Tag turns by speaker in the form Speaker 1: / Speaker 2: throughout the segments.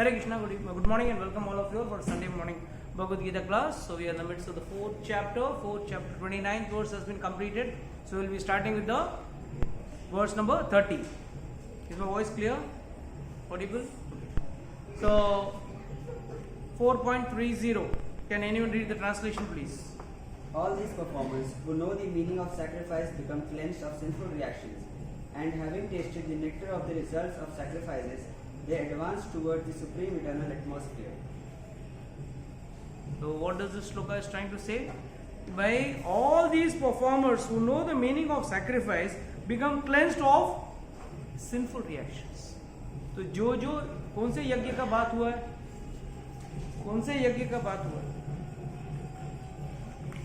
Speaker 1: Hare Krishna, good morning and welcome all of you for Sunday morning Bhagavad Gita class. So we are in the midst of the fourth chapter 29th verse has been completed. So we will be starting with the verse number 30. Is my voice clear? Audible? So 4.30. Can anyone read the translation please?
Speaker 2: All these performers who know the meaning of sacrifice become cleansed of sinful reactions, and having tasted the nectar of the results of sacrifices, they advance toward the supreme eternal atmosphere.
Speaker 1: So what does this shloka is trying to say? By all these performers who know the meaning of sacrifice become cleansed of sinful reactions. तो जो कौन से यज्ञ का बात हुआ है? कौन से यज्ञ का बात हुआ है?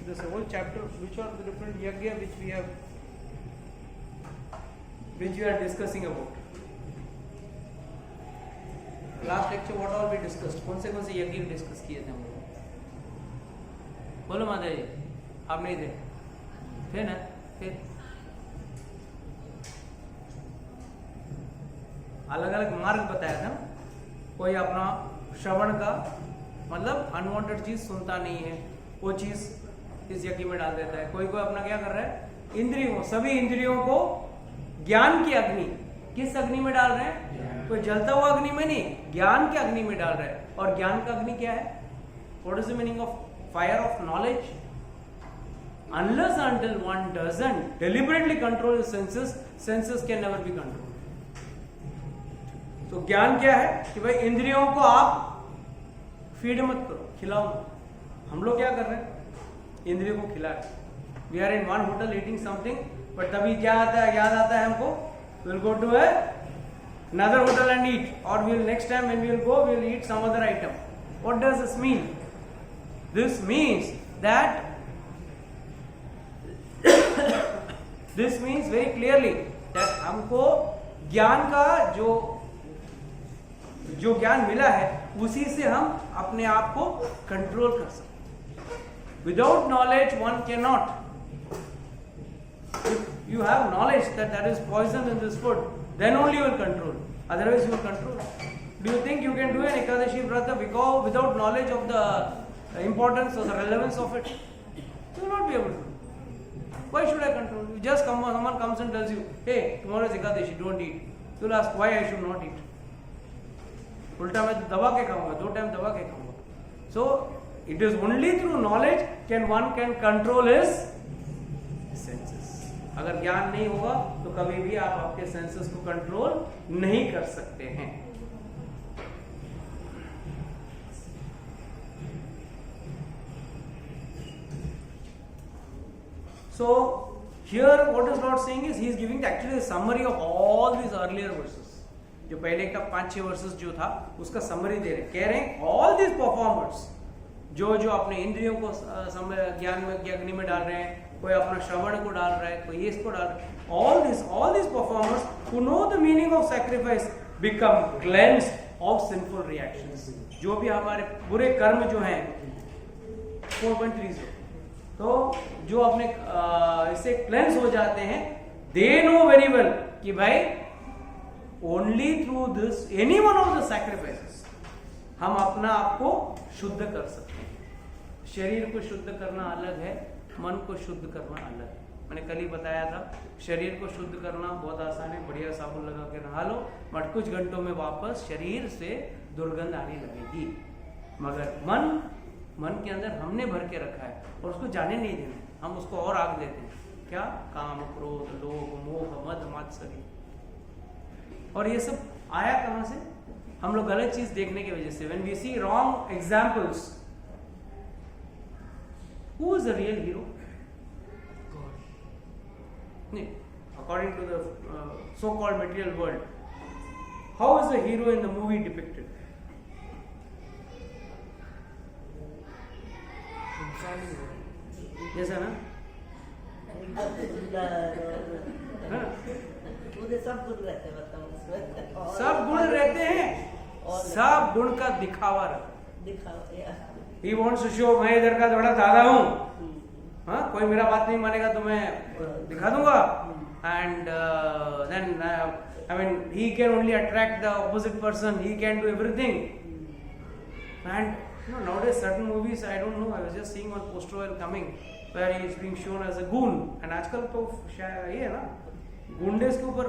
Speaker 1: This whole chapter, which are the different yajna which we are discussing about. Last lecture what all we discussed? कौन से यज्ञ डिस्कस किए थे हम लोग? बोलो माता जी, आप नहीं थे ना? फिर अलग अलग मार्ग बताया था. कोई अपना श्रवण का मतलब अनवांटेड चीज सुनता नहीं है, वो चीज इस यज्ञ में डाल देता है. कोई अपना क्या कर रहा है? इंद्रियों, सभी इंद्रियों को ज्ञान की अग्नि, किस अग्नि में डाल रहे हैं? कोई जलता हुआ अग्नि में नहीं, ज्ञान की अग्नि में डाल रहे हैं. और ज्ञान का अग्नि क्या है? What is the meaning of fire of knowledge? Unless until one doesn't deliberately control his senses can never be controlled. तो ज्ञान क्या है कि भाई इंद्रियों को आप फीड मत करो, खिलाओ. हम लोग क्या कर रहे हैं? इंद्रियों को खिला रहे. We are in one hotel eating something, but तभी क्या आता है, याद आता है हमको, will go to another hotel and eat, or we'll next time when we'll go we'll eat some other item. What does this mean? This means that this means very clearly that हमको ज्ञान का जो ज्ञान मिला है उसी से हम अपने आप को कंट्रोल कर सकते. Without knowledge one cannot. If you have knowledge that there is poison in this food, then only you will control. Otherwise you will control. Do you think you can do an Ekadashi Vrata without knowledge of the importance or the relevance of it? You will not be able to. Why should I control? You just someone comes and tells you, hey, tomorrow is Ekadashi, don't eat. You will ask why I should not eat. उल्टा मैं दबा के खाऊंगा, 2 time दबा के खाऊंगा. So it is only through knowledge one can control his senses. अगर ज्ञान नहीं होगा तो कभी भी आप आपके सेंसेस को कंट्रोल नहीं कर सकते हैं. So here what is Lord saying is he is giving actually a summary of all these earlier verses. जो पहले का 5-6 वर्सेस जो था उसका समरी दे रहे. कह रहे हैं ऑल दिस परफॉर्मर्स जो अपने इंद्रियों को ज्ञान में अग्नि में डाल रहे हैं, कोई अपना श्रवण को डाल रहा है, कोई इसको डाल रहा है. All this performers who know the meaning of sacrifice become cleansed of sinful reactions. जो भी हमारे बुरे कर्म जो हैं 4.30, तो जो अपने इससे क्लेंस हो जाते हैं. दे नो वेरी वेल कि भाई only through this any one of the sacrifices हम अपना आप को शुद्ध कर सकते हैं. शरीर को शुद्ध करना अलग है, मन को शुद्ध करना अलग है. मैंने कल ही बताया था शरीर को शुद्ध करना बहुत आसान है, बढ़िया साबुन लगा के नहा लो, बट कुछ घंटों में वापस शरीर से दुर्गंध आने लगेगी. मगर मन के अंदर हमने भर के रखा है और उसको जाने नहीं देना. हम उसको और आग देते हैं. क्या? काम, क्रोध, लोभ, मोह, मद, मात्सर्य. और ये सब आया कहां से? हम लोग गलत चीज देखने की वजह से. When we see wrong examples, who is the real hero? God. According to the so-called material world, how is the hero in the movie depicted? जैसा ना? सब गुण रहते हैं, सब गुण का दिखावा रहता है. He wants to show मैं इधर का थोड़ा दादा हूँ, हाँ, कोई मेरा बात नहीं मानेगा तो मैं दिखा दूंगा. And then I mean he can only attract the opposite person, he can do everything. And nowadays certain movies, I don't know, I was just seeing one poster while coming where he is being shown as a goon. And आजकल तो शायद ये है ना, गुंडेस के ऊपर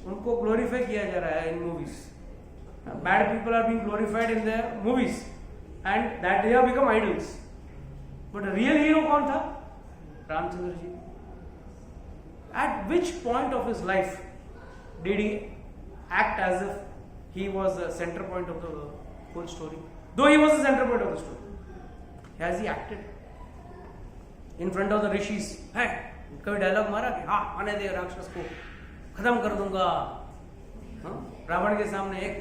Speaker 1: उनको glorify किया जा रहा है in movies. Bad people are being glorified in their movies, and that they have become idols. But a real hero कौन था? Ramchandra ji. At which point of his life did he act as if he was the center point of the whole story? Though he was the center point of the story, has he acted in front of the rishis? है कभी dialogue मारा कि हाँ आने दे राक्षस को, खत्म कर दूंगा, रावण के सामने एक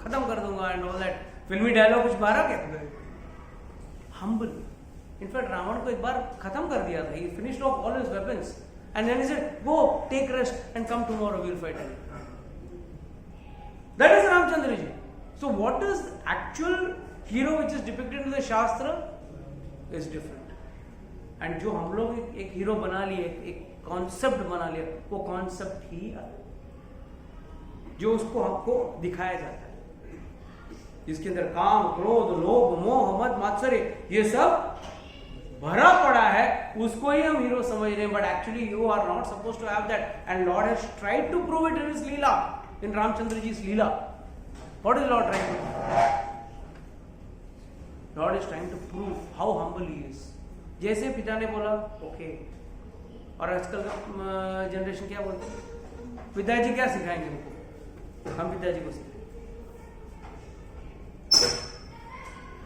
Speaker 1: खत्म कर दूंगा एंड ऑल दैट फिल्मी डायलॉग कुछ मारा क्या? हम्बल. इनफैक्ट रावण को एक बार खत्म कर दिया था. He finished off all his weapons and then he said, "Go, take rest and come tomorrow. We'll fight again." That is Ramchandra ji. So what is the actual hero which is depicted in the Shastra is different. And जो हम लोग एक hero बना लिए, एक concept बना लिया, वो कॉन्सेप्ट ही जो उसको हमको दिखाया जाता है, जिसके अंदर काम, क्रोध, लोभ, मोह, मद, मात्सर्य ये सब भरा पड़ा है, उसको ही हम हीरो समझ रहे हैं. But actually you are not suppose to have that. And lord has tried to prove it in his leela, in Ramchandra ji leela. What is lord trying to prove? Lord is trying to prove how humble he is. जैसे पिता ने बोला okay, और आजकल का generation क्या बोलते हैं, पिताजी क्या सिखाएंगे हमको, हम पिताजी को सिखाएंगे.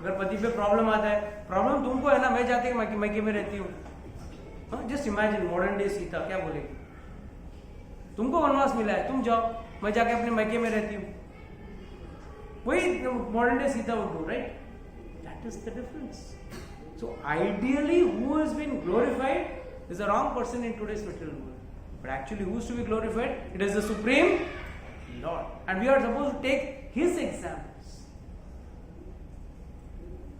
Speaker 1: अगर पति पे प्रॉब्लम आता है, प्रॉब्लम तुमको है ना, मैं जाके मैके में रहती हूँ. Just imagine modern day Sita क्या बोलेगी, तुमको वनवास मिला है, तुम जाओ, मैं जाके अपने मैके में रहती हूँ. वही modern day Sita would do, right? That is the difference. So ideally, who has been glorified is the wrong person in today's material world. But actually, who is to be glorified? It is the Supreme Lord. And we are supposed to take His examples.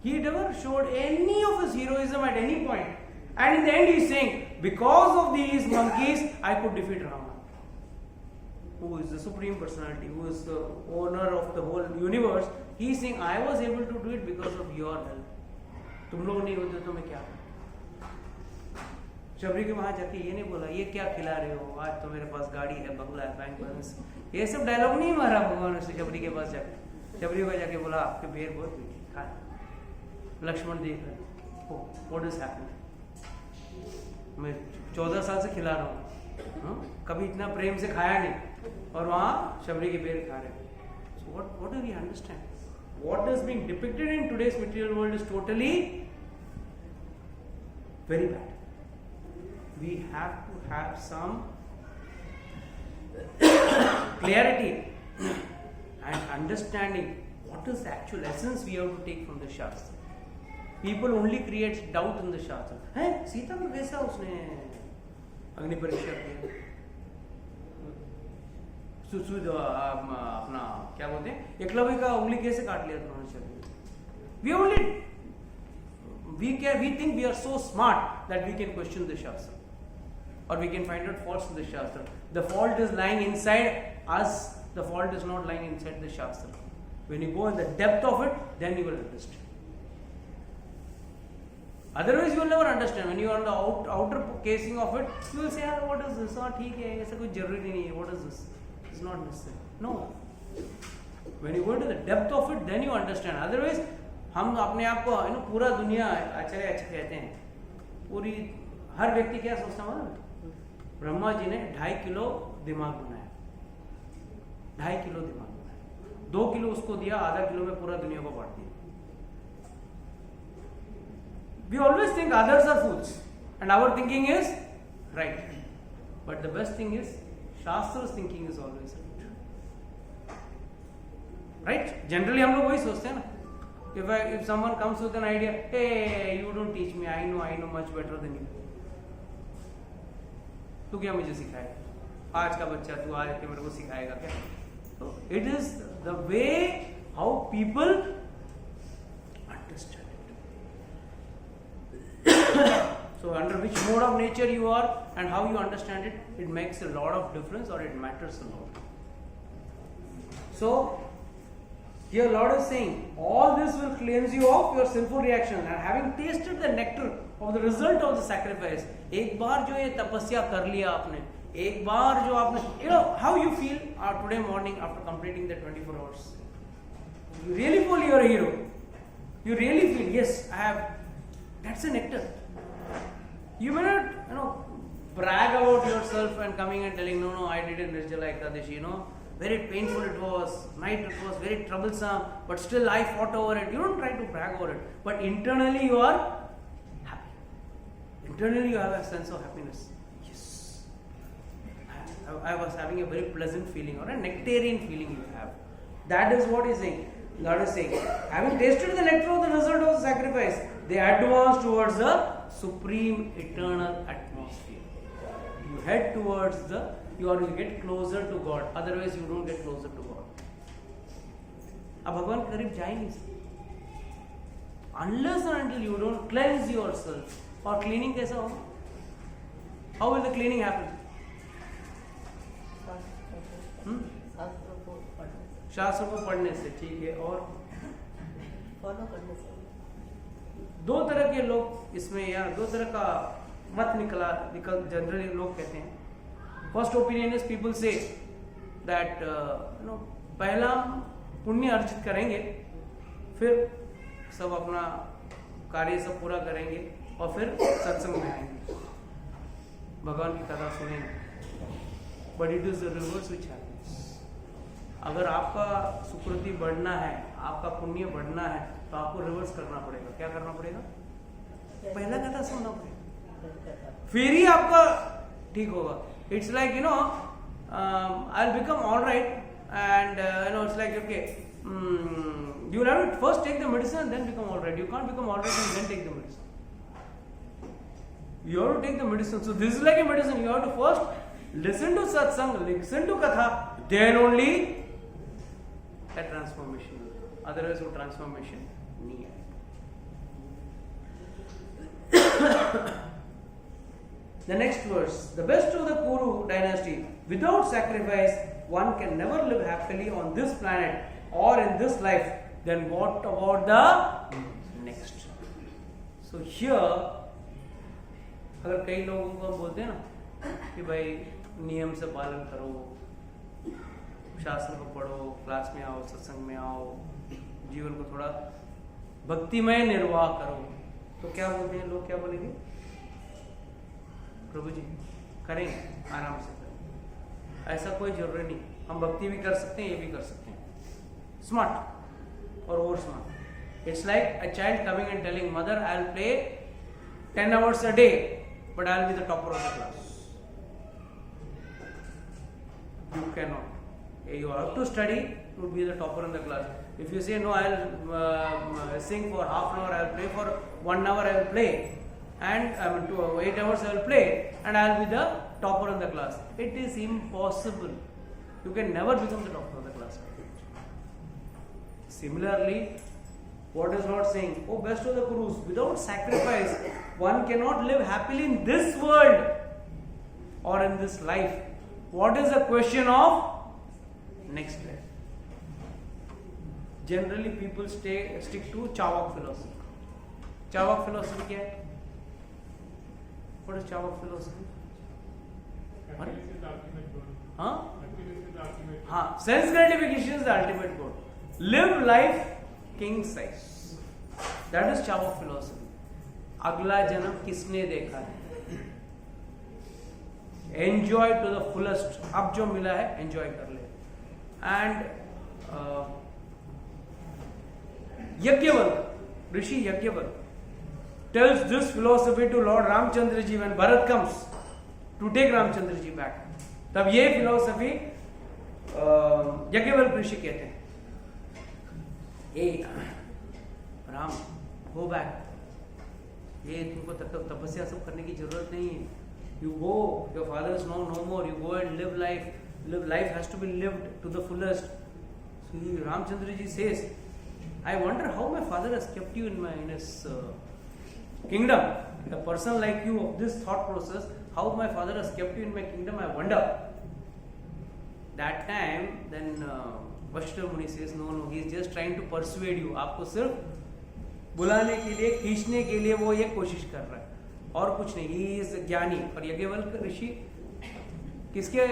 Speaker 1: He never showed any of His heroism at any point. And in the end, He is saying, because of these monkeys, I could defeat Rama. Who is the Supreme Personality, who is the owner of the whole universe. He is saying, I was able to do it because of your help. तुम लोग नहीं होते तो मैं क्या करूं? शबरी के वहां जाके ये नहीं बोला ये क्या खिला रहे हो, आज तो मेरे पास गाड़ी है, बंगला है, बैंक बैलेंस. ये सब डायलॉग नहीं मारा भगवान ने शबरी के पास जाके. शबरी को जाके बोला आपके बेर बहुत मीठी, खाए. लक्ष्मण देख रहे, व्हाट इज हैपनिंग, मैं 14 साल से खिला रहा हूँ, कभी इतना प्रेम से खाया नहीं, और वहां शबरी के बेर खा रहे. So what do we understand? What is being depicted in today's material world is totally very bad. We have to have some clarity and understanding what is the actual essence we have to take from the Shastra. People only create doubt in the Shastra. है सीता को कैसा उसने अग्नि परीक्षा किया, अपना क्या बोलते हैं, एकलव्य का उंगली कैसे काट लिया Dronacharya. We think we are so smart that we can question the Shastra, or we can find out faults in the Shastra. The fault is lying inside us. The fault is not lying inside the Shastra. When you go in the depth of it, then you will understand. Otherwise, you will never understand. When you are on the outer casing of it, you will say, what is this? ठीक है, ऐसा कोई जरूरी नहीं है. What is this? It's not necessary. No. When you go into the depth of it, then you understand. Otherwise, हम अपने आप को पूरा दुनिया आचार्य अच्छा कहते हैं. पूरी हर व्यक्ति क्या सोचता है, ब्रह्मा जी ने 2.5 किलो दिमाग बनाया, 2.5 किलो दिमाग बनाया, 2 किलो उसको दिया, आधा किलो में पूरा दुनिया को बांट दिया. We always think others are fools and our thinking is right. But the best thing is Shastra's thinking is always right. Right? Generally हम लोग वही सोचते हैं ना. If someone comes with an idea, hey, you don't teach me, I know much better than you. तू क्या मुझे सिखाएगा? आज का बच्चा तू आज के मेरे को सिखाएगा क्या? So it is the way how people understand it. So under which mode of nature you are and how you understand it, it makes a lot of difference, or it matters a lot. So Here Lord is saying, all this will cleanse you of your sinful reaction, and having tasted the nectar of the result of the sacrifice, एक बार जो ये तपस्या कर लिया आपने, एक बार जो आपने, you know how you feel today morning after completing the 24 hours. You really feel you are a hero. You really feel, yes, I have. That's a nectar. You may not, brag about yourself and coming and telling, no, I did it Nirjala Ekadashi, very painful it was, night it was, very troublesome, but still I fought over it. You don't try to brag over it, but internally you are happy. Internally you have a sense of happiness. Yes, I was having a very pleasant feeling, or a nectarian feeling you have. That is what he's saying. God is saying, having tasted the nectar of the result of the sacrifice, they advance towards the supreme eternal atmosphere. You head towards you get closer to God. Otherwise, you don't get closer to God. अब भगवान के करीब जा ही नहीं सकते. Unless and until you don't cleanse yourself. और cleaning कैसा होगा? How will the cleaning happen? शास्त्र को पढ़ने से, ठीक है, और
Speaker 3: फॉलो करने से.
Speaker 1: दो तरह के लोग इसमें, या दो तरह का मत निकल जनरली लोग कहते हैं. First opinion is people say that पहला पुण्य अर्जित करेंगे, फिर सब अपना कार्य सब पूरा करेंगे और फिर सत्संग में आएंगे, भगवान की कथा सुनेंगे. But it is the reverse which happens. अगर आपका सुकृति बढ़ना है, आपका पुण्य बढ़ना है, तो आपको रिवर्स करना पड़ेगा. क्या करना पड़ेगा? पहला कथा सुनना पड़ेगा, फिर ही आपका ठीक होगा. It's like I will become all right and it's like okay, you will have to first take the medicine and then become all right. You can't become all right and then take the medicine. You have to take the medicine. So this is like a medicine. You have to first listen to satsang, listen to katha, then only that transformation. Otherwise, वो transformation नहीं है. The next verse, the best of the Kuru dynasty, without sacrifice, one can never live happily on this planet or in this life. Then what about the next? So here, अगर कई लोगों को हम बोलते हैं ना कि भाई नियम से पालन करो, शास्त्र को पढ़ो, क्लास में आओ, सत्संग में आओ, जीवन को थोड़ा भक्तिमय निर्वाह करो, तो क्या बोलते हैं लोग? क्या बोलेंगे? प्रभु जी करेंगे, आराम से करेंगे, ऐसा कोई जरूरी नहीं. हम भक्ति भी कर सकते हैं, ये भी कर सकते हैं. स्मार्ट और over smart. It's like a child coming and telling mother, I will play 10 hours a day, but I will be the topper of the class. You cannot. You have to study to be the topper in the class. If you say no, I will sing for half an hour, I will play for 1 hour, I will play, and 8 hours I will play, and I will be the topper in the class. It is impossible. You can never become the topper of the class. Similarly, what is Lord saying? Oh, best of the Kurus, without sacrifice, one cannot live happily in this world or in this life. What is the question of next life? Generally, people stick to Chavak philosophy. Chavak philosophy क्या है? What is Chavak philosophy? हाँ? हाँ, sense gratification is the ultimate goal. Live life king size. That is Chavak philosophy. अगला जन्म किसने देखा है? Enjoy to the fullest. अब जो मिला है enjoy कर ले. And Yajnavalk, Rishi Yajnavalk tells this philosophy to Lord Ramchandra ji when Bharat comes to take Ramchandra ji back. तब ये philosophy Yajnavalk ऋषि कहते हैं, hey Ram, go back. ये तुमको तपस्या सब करने की जरूरत नहीं है. You go, your father is no more. You go and live life. Life has to be lived to the fullest. So Ramchandra ji says, I wonder how my father has kept you in his kingdom. A person like you of this thought process, how my father has kept you in my kingdom, I wonder. That time, then Vashtra Muni says, no, he is just trying to persuade you. आपको सिर्फ बुलाने के लिए, खींचने के लिए वो ये कोशिश कर रहा है, और कुछ नहीं. He is ज्ञानी. और यज्ञवल्क्य ऋषि किसके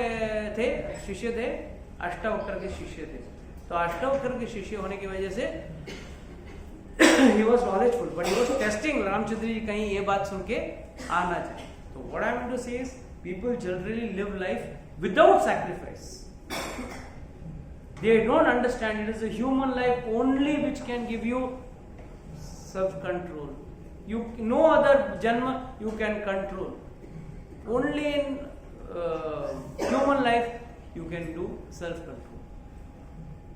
Speaker 1: थे? शिष्य थे, अष्टावक्र के शिष्य थे. तो अष्टावक्र के शिष्य होने की वजह से he was knowledgeful, but he was testing Ramchandra ji कहीं ये बात सुन के आना चाहिए. So what I want to say is, people generally live life without sacrifice. They don't understand it is a human life only which can give you self-control. No other janma you can control. Only in human life you can do self-control.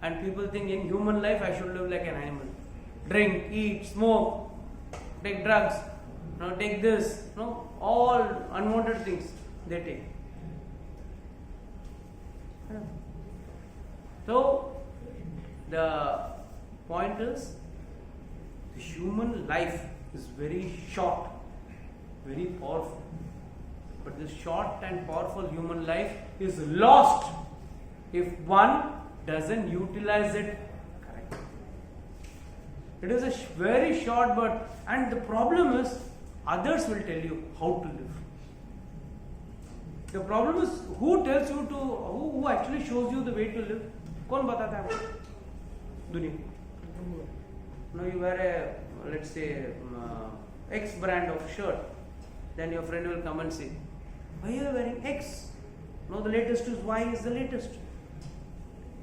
Speaker 1: And people think in human life I should live like an animal. Drink, eat, smoke, take drugs, take this, all unwanted things they take. So the point is, the human life is very short, very powerful. But this short and powerful human life is lost if one doesn't utilize it correctly. It is a very short, and the problem is, others will tell you how to live. The problem is, who tells you to, who actually shows you the way to live? कौन बताता है आपको? दुनिया. Now you wear a, let's say, X brand of shirt, then your friend will come and say, why are you wearing X? No, the latest is Y is the latest.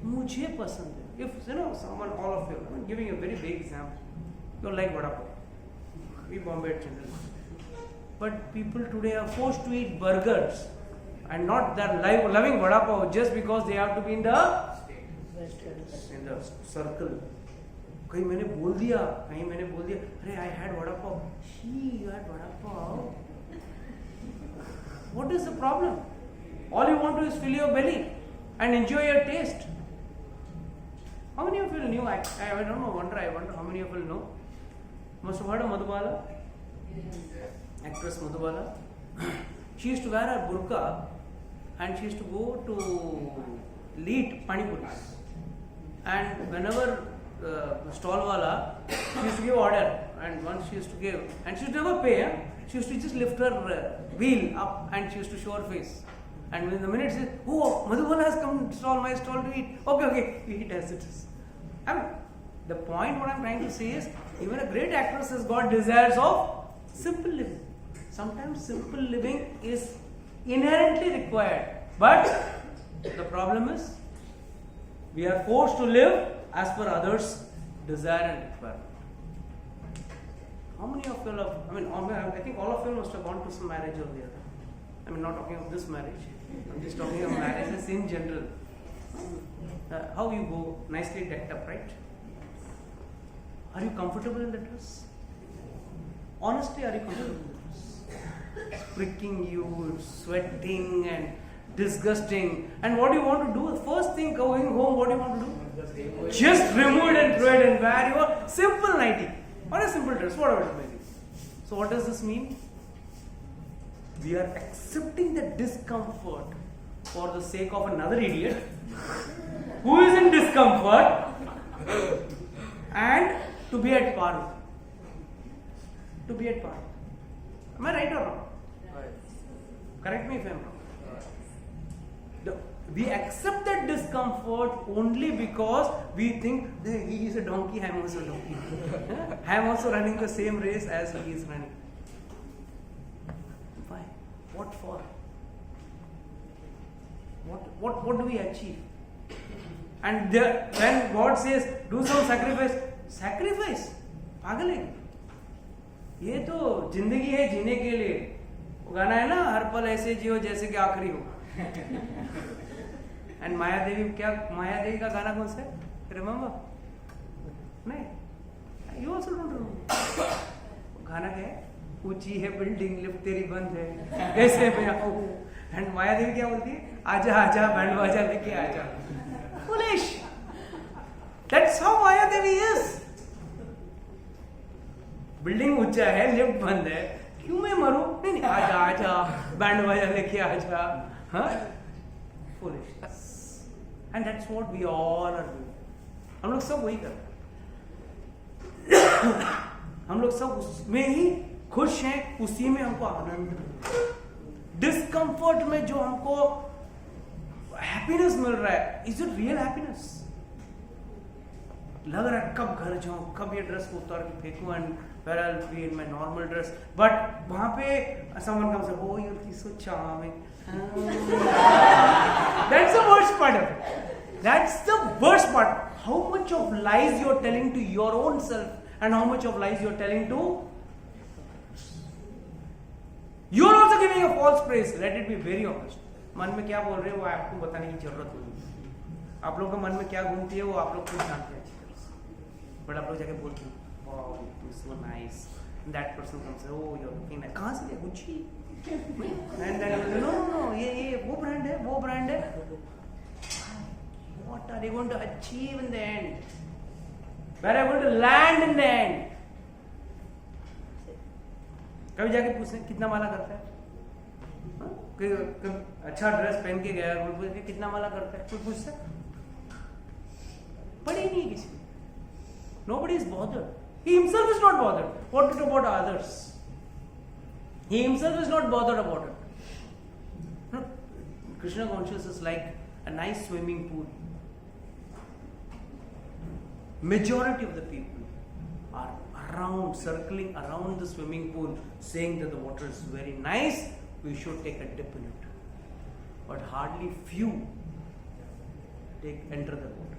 Speaker 1: मुझे पसंद है. If someone, all of you, I'm giving a very big example. You like vada pav. We Bombay children. But people today are forced to eat burgers and not that loving vada pav just because they have to be in the circle. कहीं मैंने बोल दिया, अरे I had vada pav. You had vada pav. What is the problem? All you want to is fill your belly and enjoy your taste. How many of you knew? I don't know. I wonder how many of you know. Must have heard of Madhubala? Actress Madhubala. She used to wear a burqa and she used to go to eat pani puris. And whenever stall wala, she used to give order, and once she used to give, and she used to never pay. She used to just lift her wheel up and she used to show her face. And when the minute says, oh, Madhubala has come to my stall to eat. Okay, eat as it is. I mean, the point what I'm trying to say is, even a great actress has got desires of simple living. Sometimes simple living is inherently required. But the problem is, we are forced to live as per others' desire and requirement. How many of you have, I think all of you must have gone to some marriage or the other. I mean, not talking of this marriage. I'm just talking of marriages in general. How you go nicely decked up, right? Are you comfortable in the dress? Honestly, are you comfortable in the dress? It's pricking you, sweating and disgusting. And what do you want to do? The first thing going home, what do you want to do? Just remove it and throw it and wear your simple nightie or a simple dress, whatever it may be. So what does this mean? We are accepting the discomfort for the sake of another idiot who is in discomfort and to be at par. To be at par. Am I right or wrong? Right. Correct me if I am wrong. We accept that discomfort only because we think he is a donkey, I am also a donkey. I am also running the same race as he is running. Why? What for? What do we achieve? And when God says, do some sacrifice, पागल है? ये तो जिंदगी है जीने के लिए. वो गाना है ना, हर पल ऐसे जियो जैसे कि आखिरी हो. And मायादेवी का गाना कौन सा है? Remember? नहीं. You also don't remember. गाना क्या है? ऊंची है बिल्डिंग, लिफ्ट तेरी बंद है, कैसे मैं आऊं? And मायादेवी क्या बोलती है? आजा बैंड बाजा लेके आजा. Foolish. That's how Mayadevi is. Building ऊंचा है, लिफ्ट बंद है, क्यों मैं मरूं? नहीं, आजा बैंड बाजा लेके आजा. Huh? Foolishness. And that's what we all are doing. हम लोग सब वही करते हैं। हम लोग सब उसमें ही खुश हैं, उसी में हमको आनंद मिलता है। डिस्कंफर्ट में जो हमको हैप्पीनेस मिल रहा है, इज इट रियल हैप्पीनेस? लग रहा है कब घर जाऊं, कब ये ड्रेस को उतार के फेंकूं and where I will be in my normal dress, but वहां पे someone comes up, oh you're so charming. That's the worst part of it. That's the worst part. How much of lies you're telling to your own self and how much of lies you're telling to, you're also giving a false praise. Let it be very honest. मन में क्या बोल रहे हो वो आपको बताने की जरूरत नहीं। आप लोगों के मन में क्या घूमती है वो आप लोग खुद जानते हैं, बट आप लोग जाके बोलते हो wow you're so nice, and that person comes say oh you're looking nice, कहाँ से लिया गुच्ची, and then no ये वो ब्रांड है, वो ब्रांड है। What are you going to achieve in the end? Where are you going to land in the end? कभी जाके पूछते कितना माला करता है, अच्छा ड्रेस पहन के गया, कितना माला करता है, कोई पूछता? पढ़े ही नहीं किसी। Nobody is bothered. He himself is not bothered. What about others? He himself is not bothered about it. No. Krishna consciousness is like a nice swimming pool. Majority of the people are around, circling around the swimming pool, saying that the water is very nice, we should take a dip in it. But hardly few enter the water.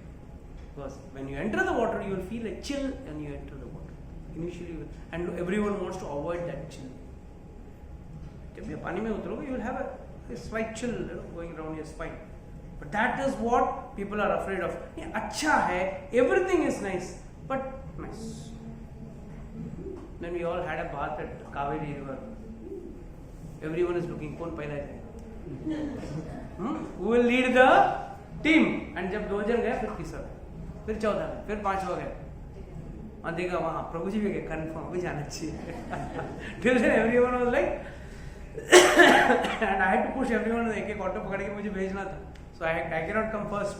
Speaker 1: Because when you enter the water, you will feel a chill when you enter the water. Initially, and everyone wants to avoid that chill. जब ये पानी में उतरोगे, you will have a slight chill going around your spine. But that is what people are afraid of. ये अच्छा है, everything is nice, but nice. Then we all had a bath at Kaveri River. Everyone is looking कौन पहला जाएगा? Who will lead the team? And जब 2 जन गए, फिर तीसरा, फिर चौथा, फिर 5वां गए, और देखा वहाँ प्रभु जी भी गए, कन्फर्म भी जाना चाहिए। Till then everyone was like, and I had to push everyone, एक ऑटो पकड़ के मुझे भेजना था, so I cannot come first.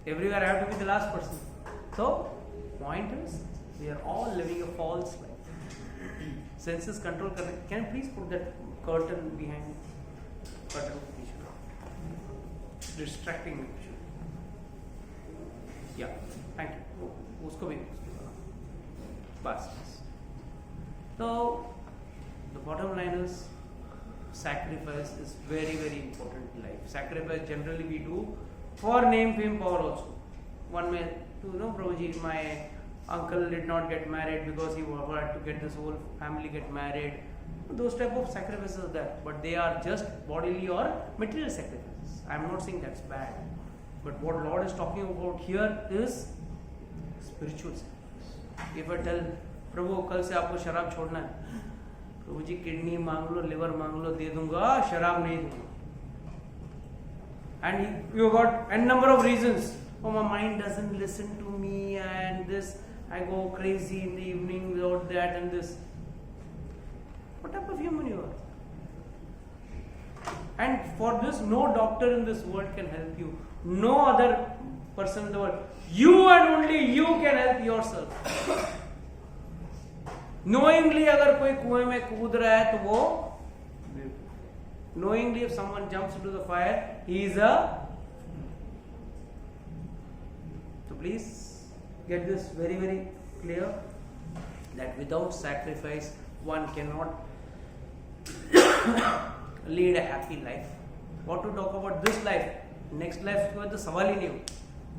Speaker 1: Everywhere I have to be the last person. So point is, we are all living a false life. Senses control करने. Can you please put that curtain behind? Curtain distracting me. Yeah, thank you. उसको भी बस. So the bottom line is, sacrifice is very very important in life. Sacrifice generally we do for name, fame, power also. One may Prabhuji, my uncle did not get married because he had to get this whole family get married. Those type of sacrifices are there, but they are just bodily or material sacrifices. I am not saying that's bad, but what Lord is talking about here is spiritual sacrifice. If I tell प्रभु कल से आपको शराब छोड़ना है, प्रभु जी kidney मांग लो, liver मांग लो, दे दूंगा, शराब नहीं दूंगा, and you got n number of reasons. Oh, my mind doesn't listen to me, and this, I go crazy in the evening without that and this. What type of human you are? And for this, no doctor in this world can help you. No other person in the world. You and only you can help yourself. Knowingly, अगर कोई कुएं में कूद रहा है तो वो, knowingly if someone jumps into the fire, he is a. So please get this very very clear, that without sacrifice one cannot lead a happy life. What to talk about this life? Next life के बाद तो सवाल ही नहीं हो.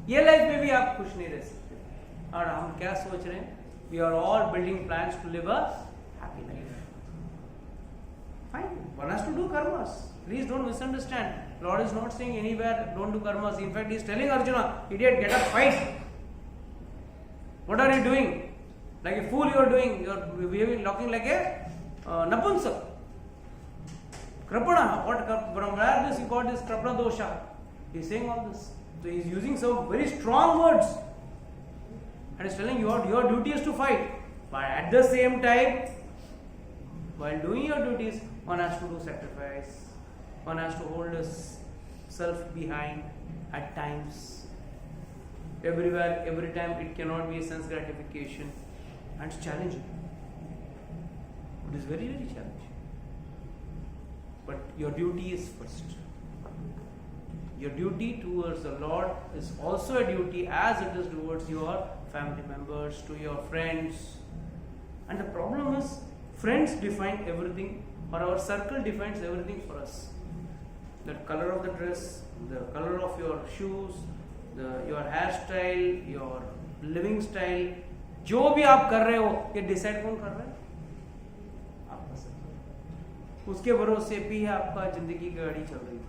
Speaker 1: ये life में भी आप खुश नहीं रह सकते. और हम क्या सोच रहे हैं? We are all building plans to live a happy life. Fine. One has to do karmas. Please don't misunderstand. Lord is not saying anywhere don't do karmas. In fact, He is telling Arjuna, idiot, get up, fight. What are you doing? Like a fool you are doing. You are behaving, looking like a napunsak. Krapana. What from where this you got this krapana dosha? He is saying all this. So he is using some very strong words. And is telling your duty is to fight, but at the same time, while doing your duties, one has to do sacrifice, one has to hold his self behind at times. everywhere, every time. It cannot be a sense gratification, and it's challenging. It is very, very challenging. But your duty is first. Your duty towards the Lord is also a duty as it is towards your family members, to your friends. And the problem is, friends define everything, or our circle defines everything for us. The color of the dress, the color of your shoes, your hairstyle, your living style, जो भी आप कर रहे हो, ये decide कौन कर रहा है? आपका सर्कल. उसके भरोसे भी आपका जिंदगी की गाड़ी चल रही है.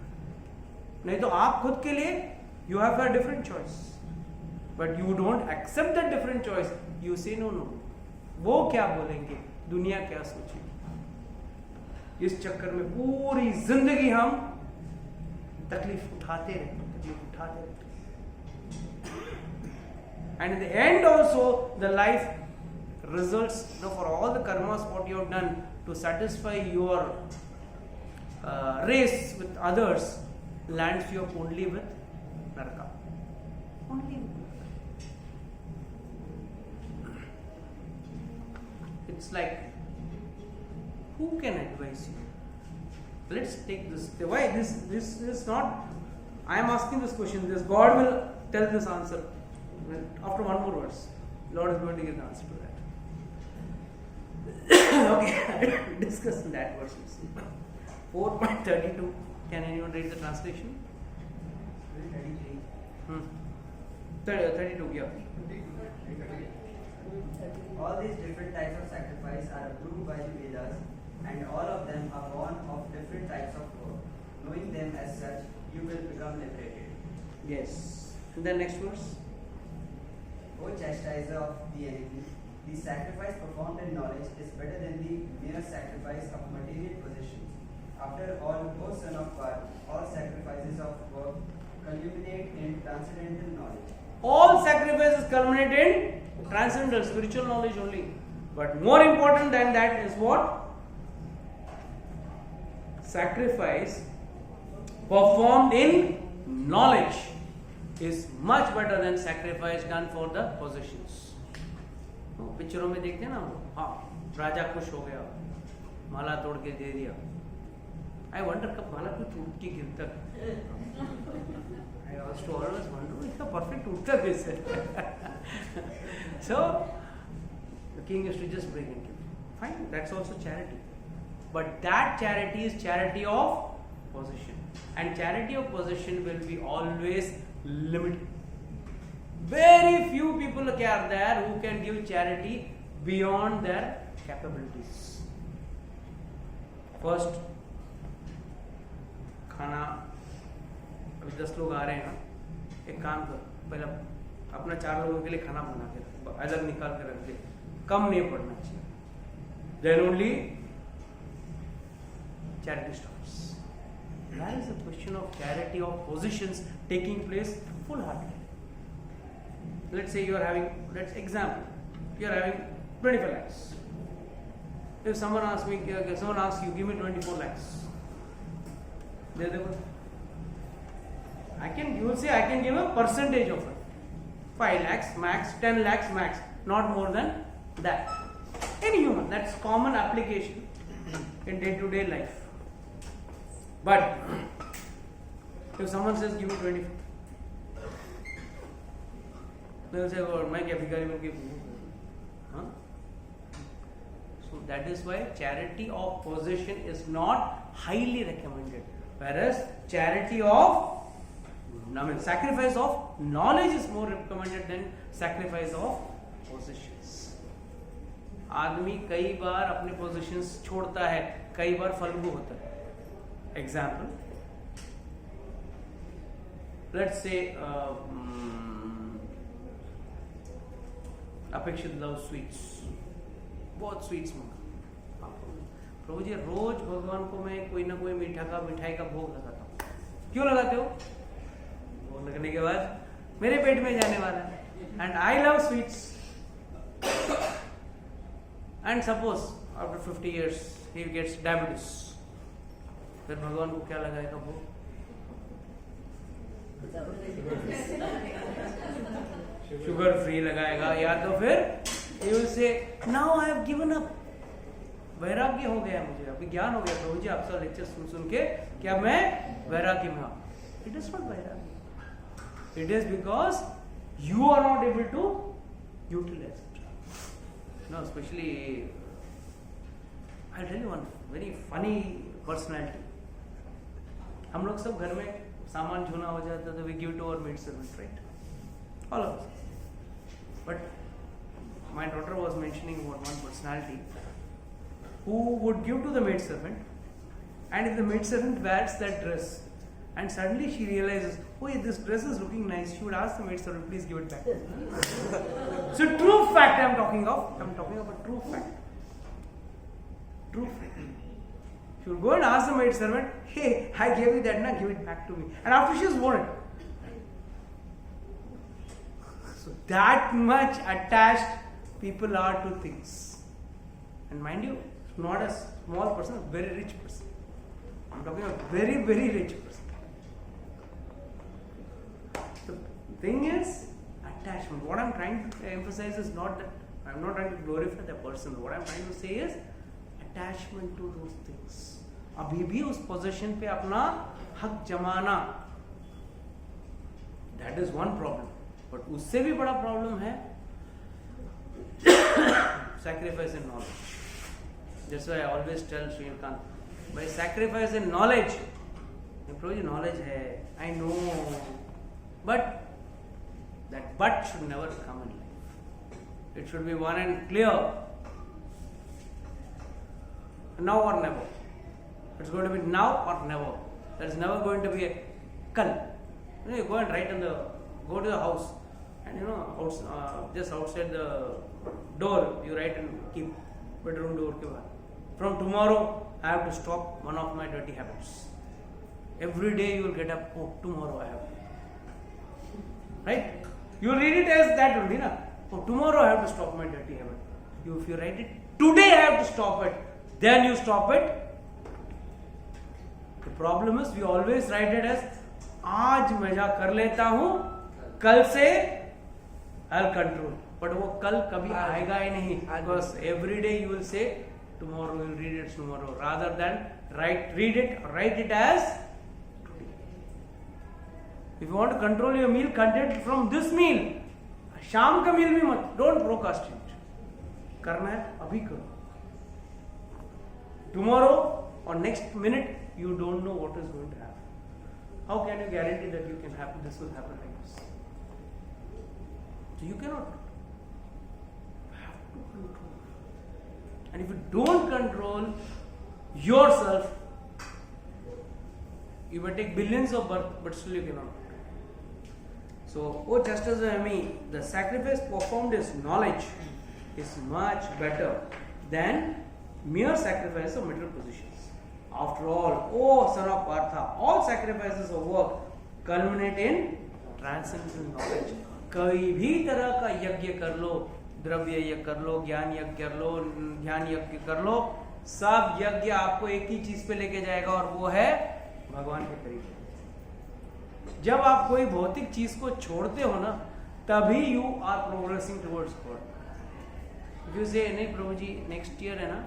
Speaker 1: नहीं तो आप खुद के लिए you have a different choice, but you don't accept that different choice. You say no. वो क्या बोलेंगे, दुनिया क्या सोचेगी, इस चक्कर में पूरी जिंदगी हम तकलीफ उठाते रहते. And in the end also, the life results, for all the karmas what you have done to satisfy your race with others, lands you up only with naraka. Only with naraka. It's like, who can advise you? Let's take this. Why this is not, I am asking this question, this God will tell this answer after one more verse. Lord is going to give the answer to that. Okay, discuss that verse. 4.32. Can anyone read the translation? 32, yeah.
Speaker 2: All these different types of sacrifice are approved by the Vedas, and all of them are born of different types of work. Knowing them as such, you will become liberated.
Speaker 1: Yes. And then next verse.
Speaker 2: O chastiser of the enemy, the sacrifice performed in knowledge is better than the mere sacrifice of material possessions. After all, O son of God, all sacrifices of work culminate in transcendental knowledge.
Speaker 1: All sacrifices culminate in transcendental, spiritual knowledge only. But more important than that is what? Sacrifice performed in knowledge is much better than sacrifice done for the possessions. पिक्चरों में देखते हैं ना, हाँ, राजा खुश हो गया, माला तोड़ के दे दिया. I wonder कब माला क्यों टूट के गिरता. I also always wonder इसका perfect टूटता कैसे. So the king is to just bring it. Fine, that's also charity. But that charity is charity of possession, and charity of possession will be always limited. Very few people are there who can give charity beyond their capabilities. First, खाना, अभी 10 लोग आ रहे हैं ना, एक काम कर, पहले अपना 4 लोगों के लिए खाना बना के अलग निकाल के रख दे, कम नहीं पड़ना चाहिए. Then only charity starts. That is a question of charity of positions taking place full-heartedly. Let's say you are having, let's example, you are having 25 lakhs. If someone asks me, someone asks you, give me 24 lakhs. You will say I can give a percentage of it. 5 lakhs max, 10 lakhs max, not more than that. Any human, that's common application in day-to-day life. But if someone says give me 24, they will say, oh, मैं क्या भिखारी बन के huh? So that is why charity of possession is not highly recommended, whereas charity of, sacrifice of knowledge is more recommended than sacrifice of possessions. आदमी कई बार अपने possessions छोड़ता है, कई बार फल्गु होता है. Example, let's say अपेक्षित लव स्वीट्स, बहुत स्वीट्स मंगा. प्रभु जी रोज भगवान को मैं कोई ना कोई मिठाई का भोग लगाता हूँ. क्यों लगाते हो? भोग लगने के बाद मेरे पेट में जाने वाला है. And I love sweets. And suppose after 50 years he gets diabetes. फिर भगवान को क्या लगाएगा भोग? शुगर फ्री लगाएगा, या तो फिर he will say now I have given up, वैराग्य हो गया मुझे, अभी ज्ञान हो गया प्रभु जी आपका लेक्चर सुन सुन के कि अब मैं वैराग्य में हूं. It is not वैराग्य, it is because you are not able to utilize it. No, especially I'll tell you one very funny personality. हम लोग सब घर में सामान छूना हो जाता तो we give to our maid servant, right? All of us. But my daughter was mentioning about one personality who would give to the maid servant, and if the maid servant wears that dress and suddenly she realizes, oh yeah, this dress is looking nice, she would ask the maid servant, please give it back. So true fact I'm talking of a true fact. True fact. She would go and ask the maid servant, hey, I gave you that, now give it back to me. And after she has worn it. So that much attached people are to things. And mind you, not a small person, a very rich person. I'm talking about very, very rich person. The thing is attachment. What I'm trying to emphasize is not that I'm not trying to glorify the person. What I'm trying to say is attachment to those things. अभी भी उस position पे अपना हक जमाना, that is one problem. But उससे भी बड़ा प्रॉब्लम है sacrifice in knowledge. That's why I always tell Srikant, by sacrifice in knowledge, knowledge है, I know, but that but should never come in life. It should be one and clear. Now or never. It's going to be now or never. There is never going to be a kal. You go and write on go to the house, and just outside the door you write and keep bedroom door ke baar. From tomorrow I have to stop one of my dirty habits. Every day you will get up, oh tomorrow I have to. Right? You will read it as that only, na? Oh tomorrow I have to stop my dirty habit. If you write it, today I have to stop it, then you stop it. The problem is we always write it as आज मजा कर लेता हूं, कल से I'll control. But वो कल कभी आएगा ही नहीं. Because every day you will say tomorrow, you will read it tomorrow, rather than write it as today. If you want to control your meal, content from this meal. शाम का meal भी मत, don't procrastinate. करना है अभी करो. Tomorrow or next minute you don't know what is going to happen. How can you guarantee that you can happen? This will happen like this. So you cannot. You have to control. And if you don't control yourself, you may take billions of birth, but still you cannot. So, oh Justice me, the sacrifice performed is knowledge is much better than mere sacrifice of material positions. After all, oh son of Partha, all sacrifices of work culminate in transcendental knowledge. कोई भी तरह का यज्ञ कर लो, द्रव्य यज्ञ कर लो, ज्ञान यज्ञ कर लो, ध्यान यज्ञ कर लो, सब यज्ञ आपको एक ही चीज पे लेके जाएगा और वो है भगवान के करीब. जब आप कोई भौतिक चीज को छोड़ते हो ना, तभी you are progressing towards god. You say नहीं प्रभु जी नेक्स्ट ईयर है ना,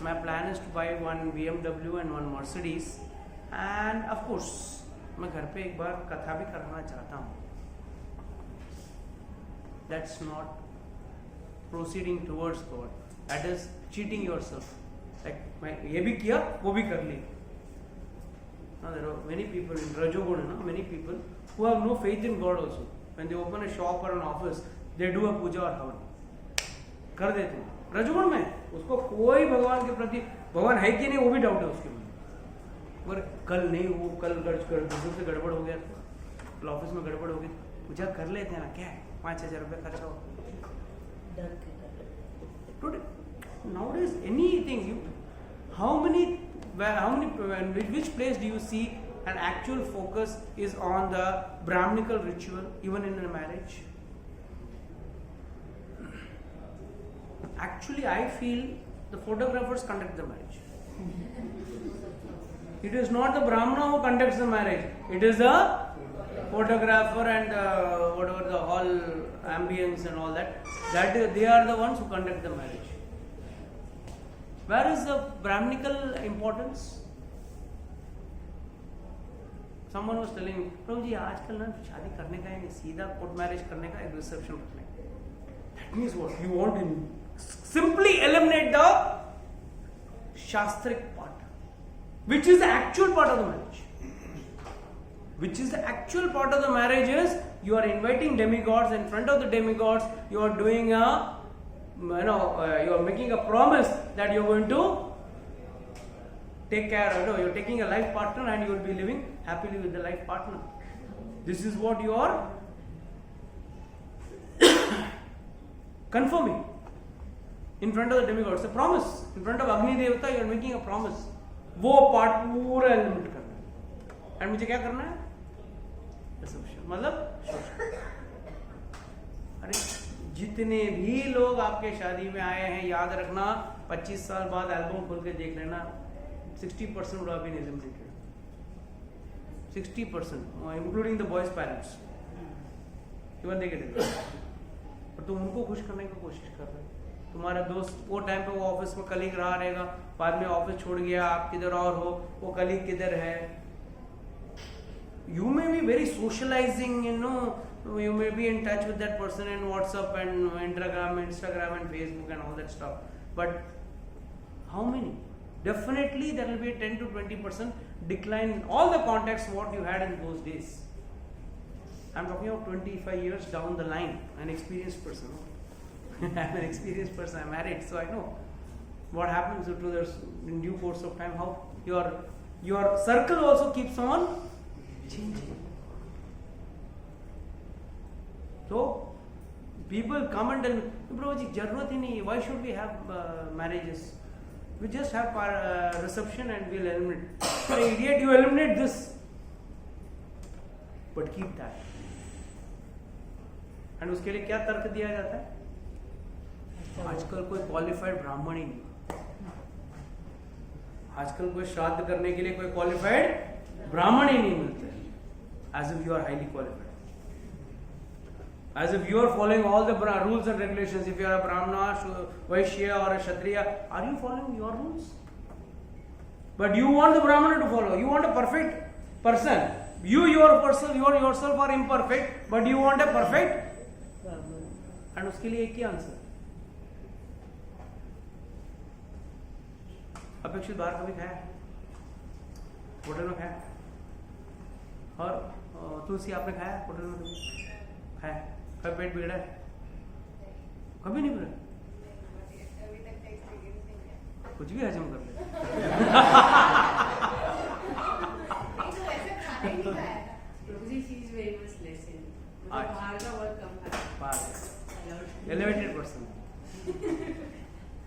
Speaker 1: my plan is to buy one BMW and one Mercedes, and of course मैं घर पे एक बार कथा भी करना चाहता हूँ. That's not proceeding towards God. That is cheating yourself. Like मैं ये भी किया, वो भी कर ली. Now there are many people in Rajoguna, many people who have no faith in God also. When they open a shop or an office, they do a puja or havan. कर देते हैं. रजगुण में उसको कोई भगवान के प्रति, भगवान है कि नहीं वो भी डाउट है उसके मन में. पर कल नहीं, वो कल बिजनेस से गड़बड़ हो गया, कल ऑफिस में गड़बड़ हो गई, पूजा कर लेते हैं ना, क्या है 5,000 रुपये खर्चा हो. Today, nowadays anything you, which place do you see an actual focus is on the Brahminical ritual even in a marriage? Actually, I feel the photographers conduct the marriage. It is not the Brahmana who conducts the marriage. It is the photographer and whatever the hall ambience and all that, they are the ones who conduct the marriage. Where is the Brahminical importance? Someone was telling me, Prabhu ji, आजकल ना शादी करने का है, सीधा court marriage करने का, एक रिसेप्शन रखने का. That means what? You want to simply eliminate the shastric part, which is the actual part of the marriage. Which is the actual part of the marriage is you are inviting demigods. In front of the demigods, you are doing a, you are making a promise that you are going to take care of, you're taking a life partner and you will be living happily with the life partner. This is what you are confirming in front of the demigods. A promise. In front of Agni Devata, you are making a promise. वो part पूरा eliminate करना है. And मुझे क्या करना है? Reception. मतलब अरे जितने भी लोग आपके शादी में आए हैं, याद रखना 25 साल बाद एल्बम खोल के देख लेना, 60% would have been eliminated. 60%, including the boys' parents. Even they get it. पर तुम उनको खुश करने की कोशिश कर रहे हो. तुम्हारा दोस्त वो टाइम पे वो ऑफिस में कलीग रहा रहेगा, बाद में ऑफिस छोड़ गया, आप किधर और हो, वो कलीग किधर है. You may be very socializing, you may be in touch with that person in WhatsApp and Instagram and Facebook and all that stuff. But how many? Definitely there will be a 10 to 20% decline in all the contacts what you had in those days. I'm talking about 25 years down the line. An experienced person. I'm an experienced person. I'm married, so I know what happens to this in due course of time. How your circle also keeps on changing. So people come and tell me, bro, जरूरत ही नहीं. Why should we have marriages? We just have our reception and we'll eliminate. Idiot, you eliminate this, but keep that. And उसके लिए क्या तर्क दिया जाता है? आजकल कोई क्वालिफाइड ब्राह्मण ही नहीं. आजकल कोई श्राद्ध करने के लिए कोई क्वालिफाइड ब्राह्मण ही नहीं मिलते. As if you are highly qualified. As if you are following all the rules and regulations. If you are a Brahmana, Vaishya or a Kshatriya, are you following your rules? But you want the Brahmana to follow. You want a perfect person. You yourself are imperfect, but you want a perfect. And उसके लिए एक ही answer. अपेक्षित बाहर कभी खाया? Hotel में खाया? और तुलसी आपने खाया होटल में? खाया? कभी पेट बिगड़ा है? कभी नहीं बिगड़ा. कुछ भी हजम कर ले. Elevated person.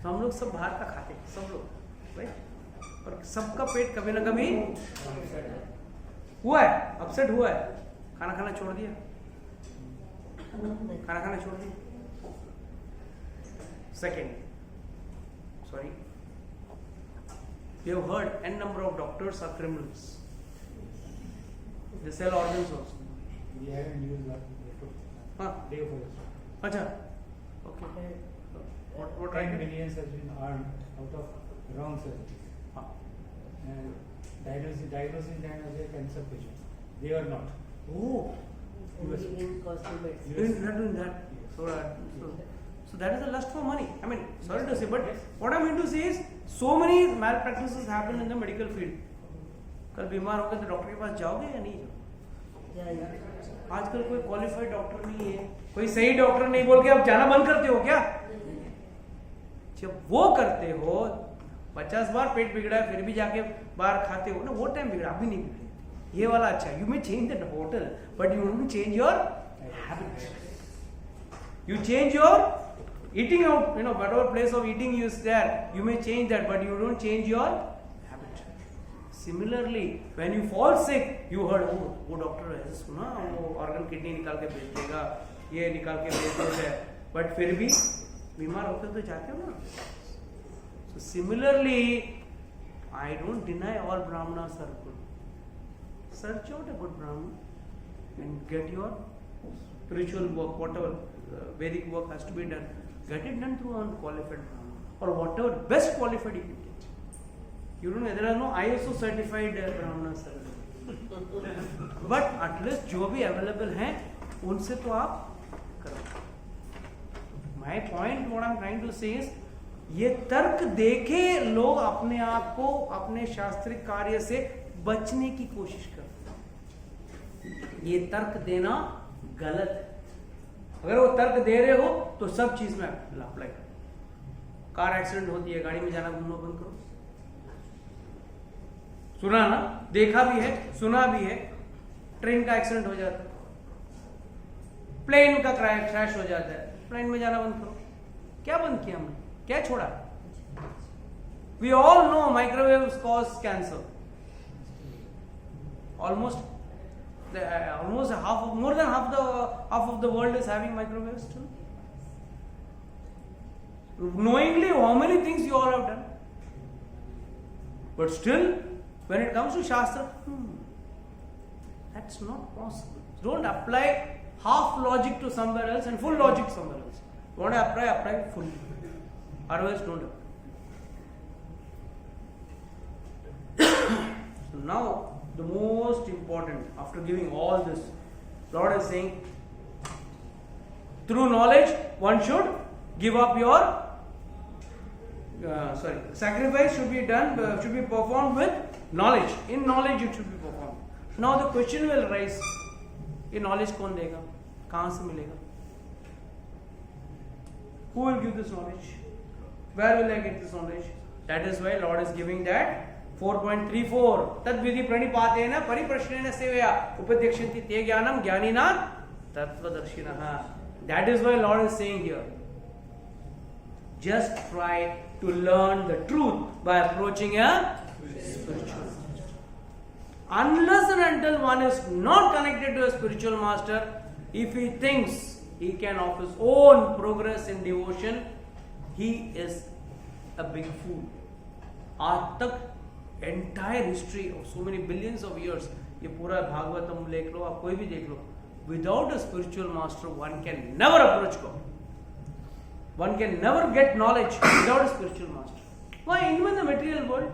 Speaker 1: तो हम लोग सब बाहर का खाते, सब लोग, राइट. और सबका पेट कभी ना कभी हुआ है, अपसेट हुआ है. खाना खाना छोड़ दिया. Second, sorry, you have heard n number of doctors are criminals. They sell organs also.
Speaker 4: We haven't used that.
Speaker 1: अच्छा, okay. What
Speaker 4: 10 millions has been earned out of wrong surgery. And diagnosing them as a cancer patient. They are not.
Speaker 1: Oh,
Speaker 3: Giving costly medicine.
Speaker 1: you are not doing that. So that is a lust for money. I mean, sorry to say, but what I mean to say is, so many malpractices happen in the medical field. कल बीमार हो गए तो doctor के पास जाओगे या नहीं जाओगे? आजकल कोई क्वालिफाइड डॉक्टर नहीं है, कोई सही डॉक्टर नहीं बोल के आप जाना बंद करते हो क्या? जब वो करते हो, 50 बार पेट बिगड़ा है फिर भी जाके बाहर खाते हो ना, वो टाइम बिगड़ा, अभी नहीं बिगड़े. ये वाला अच्छा है. You may change the hotel, but you don't change your habit. You change your eating out, whatever place of eating is there, you may change that, but you don't change your habit. Similarly, when you fall sick, you heard, oh, वो doctor ऐसे सुना, वो organ kidney निकाल के भेज देगा, ये निकाल के भेज देगा, but फिर भी बीमार होते तो जाते हो ना. So similarly, I don't deny all Brahmanas are good. Search out a good Brahman and get your spiritual work, whatever Vedic work has to be done, get it done through unqualified Brahmana or whatever best qualified you can get. You don't know, there are no ISO certified Brahmanas available. But at least जो भी available हैं उनसे तो आप करो. My point, what I'm trying to say is, ये तर्क देके लोग अपने आप को अपने शास्त्रिक कार्य से बचने की कोशिश करते हैं. ये तर्क देना गलत है. अगर वो तर्क दे रहे हो तो सब चीज में अप्लाई करो. कार एक्सीडेंट होती है, गाड़ी में जाना घूमना बंद करो. सुना ना, देखा भी है, सुना भी है. ट्रेन का एक्सीडेंट हो जाता है, प्लेन का क्रैश हो जाता है, प्लेन में जाना बंद करो. क्या बंद किया हमने, क्या छोड़ा? We all know microwaves cause cancer. Almost more than half of the world is having microwaves still. Knowingly, how many things you all have done, but still, when it comes to Shastra, that's not possible. Don't apply half logic to somewhere else and full logic somewhere else. You want to apply fully. Otherwise, don't apply. So now, the most important, after giving all this, Lord is saying, through knowledge, one should give up your sacrifice should be done, should be performed with knowledge. In knowledge, it should be performed. Now the question will rise: ये knowledge कौन देगा? कहाँ से मिलेगा? Who will give this knowledge? Where will I get this knowledge? That is why Lord is giving that 4.34 तद विधि प्रणिपातेन परिप्रश्नेन सेवया उपदेक्षन्ति ते ज्ञानम ज्ञानिना तत्वदर्शिनः. That is why Lord is saying here, just try to learn the truth by approaching a spiritual master. Unless and until one is not connected to a spiritual master, if he thinks he can of his own progress in devotion, he is a big fool. आज तक entire history of so many billions of years, ये पूरा भागवतम देख लो, आप कोई भी देख लो, without a spiritual master one can never approach God. One can never get knowledge without a spiritual master. Why? Even the material world,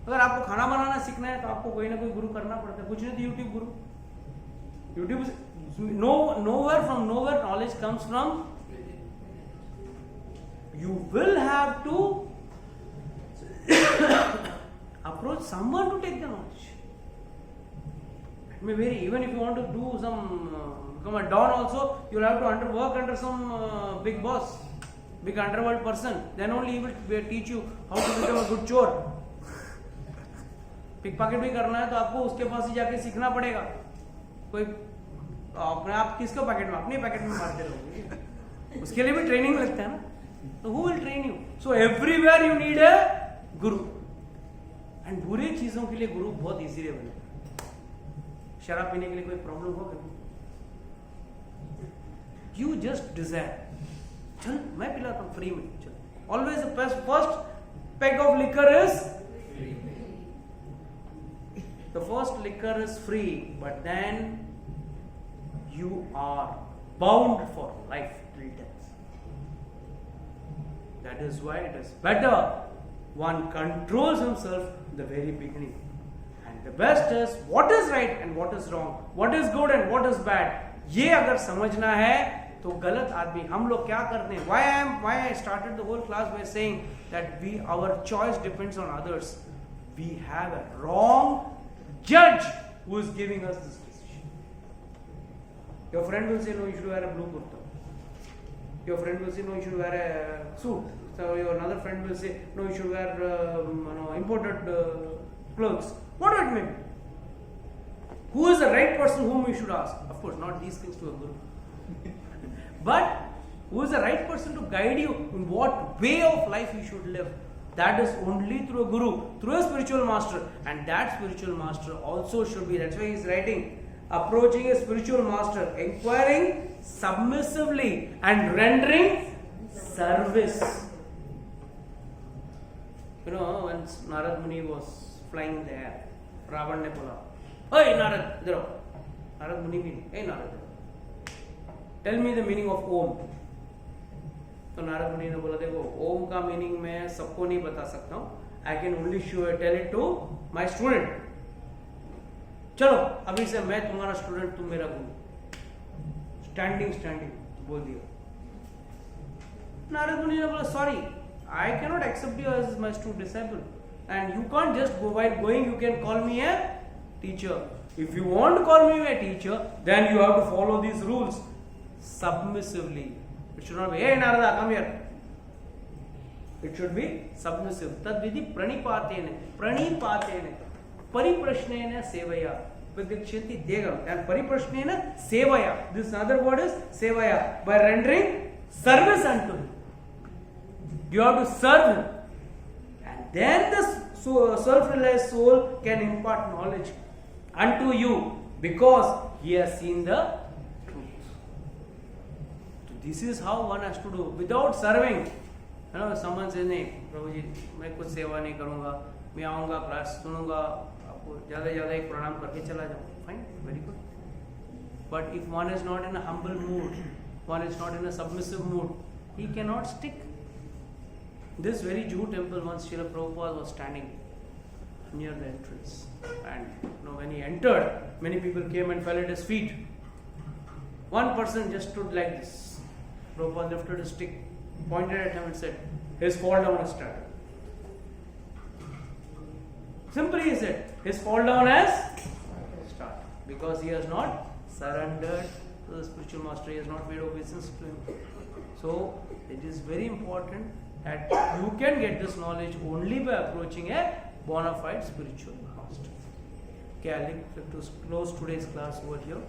Speaker 1: अगर आपको खाना बनाना सीखना है तो आपको कोई ना कोई गुरु करना पड़ता है. कुछ नहीं तो YouTube Guru. YouTube is nowhere from nowhere knowledge comes from. You will have to approach someone to take the knowledge. It may vary. Even if you want to do become a don also, you will have to work under some big boss, big underworld person. Then only he will teach you how to become a good chore. Pickpocket भी करना है तो आपको उसके पास ही जाके सीखना पड़ेगा. कोई अपने आप किसके पैकेट में, अपने पैकेट में मारते रहोगे, उसके लिए भी ट्रेनिंग लगता है ना. तो who will train you? So everywhere you need a guru. And बुरी चीजों के लिए गुरु बहुत इजीली बने. शराब पीने के लिए कोई प्रॉब्लम हो कभी? यू जस्ट डिजायर, चल मैं पिलाता हूं फ्री में, चल. Always the first peg of liquor is the first liquor is free, but then you are bound for life till death. That is why it is better one controls himself in the very beginning. And the best is what is right and what is wrong, what is good and what is bad. ये अगर समझना है तो गलत आदमी. हम लोग क्या करते हैं? Why I started the whole class by saying that our choice depends on others. We have a wrong judge who is giving us this decision. Your friend will say no, you should wear a blue kurta. Your friend will say no, you should wear a suit. So your another friend will say no, you should wear imported clothes. What do it mean? Who is the right person whom we should ask? Of course, not these things to a guru. But who is the right person to guide you in what way of life you should live? That is only through a guru, through a spiritual master. And that spiritual master also should be, that's why he is writing, approaching a spiritual master, inquiring submissively and rendering service. You know, when Narad Muni was flying in the air, Ravan ne bola, "Hey Narad, idhar aao." Narad मुनि भी नहीं, hey Narad, tell me the meaning of Om. तो नारद मुनि ने बोला देखो ओम का meaning मैं सबको नहीं बता सकता हूँ, I can only tell it to my student. चलो अभी से मैं तुम्हारा स्टूडेंट, तुम मेरा गुरु। स्टैंडिंग बोल दिया। नारद मुनि ने बोला sorry, I can not accept you as my student disciple, and you can't just go while going you can call me a teacher. If you want to call me a teacher, then you have to follow these rules submissively. It should not be, hey Narada, come here. It should be submissive. Tad vidhi pranipatene, pariprashnena sevaya, pradikshati degam. And pariprashnena sevaya. This other word is sevaya, by rendering service unto him. You have to serve him. And then the self-realized soul can impart knowledge unto you because he has seen the truth. So this is how one has to do without serving. You know, someone says, नहीं प्रभु जी मैं कुछ सेवा नहीं करूँगा, मैं आऊँगा class सुनूंगा, आपको ज़्यादा एक प्रणाम करके चला जाऊँ, fine, very good. But if one is not in a humble mood, one is not in a submissive mood, he cannot stick. This very Jew temple, once Srila Prabhupada was standing near the entrance, and when he entered, many people came and fell at his feet. One person just stood like this. Prabhupada lifted his stick, pointed at him and said, his fall down has started. Simply he said, his fall down has started, because he has not surrendered to the spiritual master, he has not made obeisance to him. So it is very important that you can get this knowledge only by approaching a bona fide spiritual master. Okay, I'll like to close today's class over here.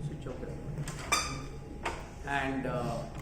Speaker 1: Switch off. And